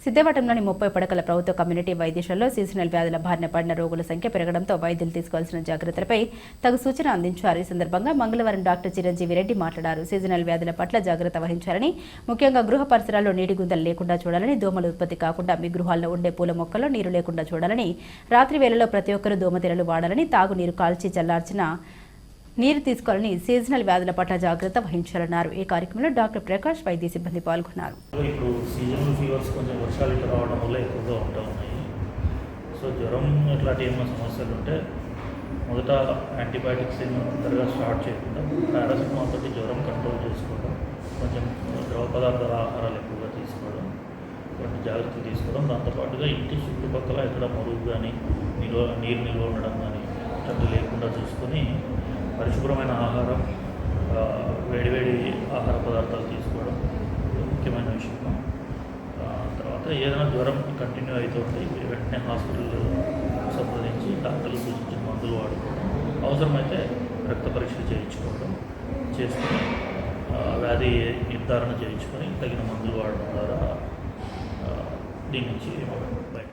సిద్ధవటంలోని 30 పడకల ప్రభుత్వ కమ్యూనిటీ వైద్యశాలలో సీజనల్ వ్యాధుల బారిన పడిన రోగుల సంఖ్య పెరగడంతో వైద్యులు తీసుకోవాల్సిన జాగ్రత్తలపై తగు సూచన అందించారు. ఈ సందర్భంగా మంగళవారం డాక్టర్ చిరంజీవి రెడ్డి మాట్లాడారు. సీజనల్ వ్యాధుల పట్ల జాగ్రత్త వహించాలని, ముఖ్యంగా గృహ పరిసరాల్లో నీటి గుంతలు లేకుండా చూడాలని, దోమలు ఉత్పత్తి కాకుండా మీ గృహాల్లో ఉండే పూల మొక్కల్లో నీరు లేకుండా చూడాలని, రాత్రి వేళలో ప్రతి ఒక్కరూ దోమతెరలు వాడాలని, తాగునీరు కాల్చి చల్లార్చిన నీరు తీసుకోవాలని, సీజనల్ వ్యాధుల పట్ల జాగ్రత్త వహించాలన్నారు. ఈ కార్యక్రమంలో డాక్టర్ ప్రకాష్, వైద్య సిబ్బంది పాల్గొన్నారు. ఇప్పుడు సీజనల్ ఫీవర్స్ కొంచెం వర్షాలు ఇట్లా రావడం వల్ల ఎక్కువగా ఉంటూ ఉన్నాయి. సో జ్వరం ఇట్లాంటి ఏమైనా సమస్యలు ఉంటే మొదట యాంటీబయాటిక్స్ తొందరగా స్టార్ట్ చేయకుండా పారాసిటమాల్ తోటి జ్వరం కంట్రోల్ చేసుకోవడం, కొంచెం ద్రవ పదార్థాల ఆహారాలు ఎక్కువగా తీసుకోవడం, కొన్ని జాగ్రత్తలు తీసుకోవడం. దాంతోపాటుగా ఇంటి చుట్టుపక్కల ఎక్కడ మరుగు కానీ నీరు నిల్వ ఉండడం కానీ అట్లా లేకుండా చూసుకొని పరిశుభ్రమైన ఆహారం, వేడివేడి ఆహార పదార్థాలు తీసుకోవడం ముఖ్యమైన విషయం. తర్వాత ఏదైనా జ్వరం కంటిన్యూ అవుతుంది వెంటనే హాస్పిటల్ సంప్రదించి డాక్టర్లు సూచించిన మందులు వాడుకోవడం, అవసరమైతే రక్త పరీక్షలు చేసుకుని వ్యాధి నిర్ధారణ చేయించుకొని తగిన మందులు వాడడం ద్వారా దీని నుంచి మనం బయట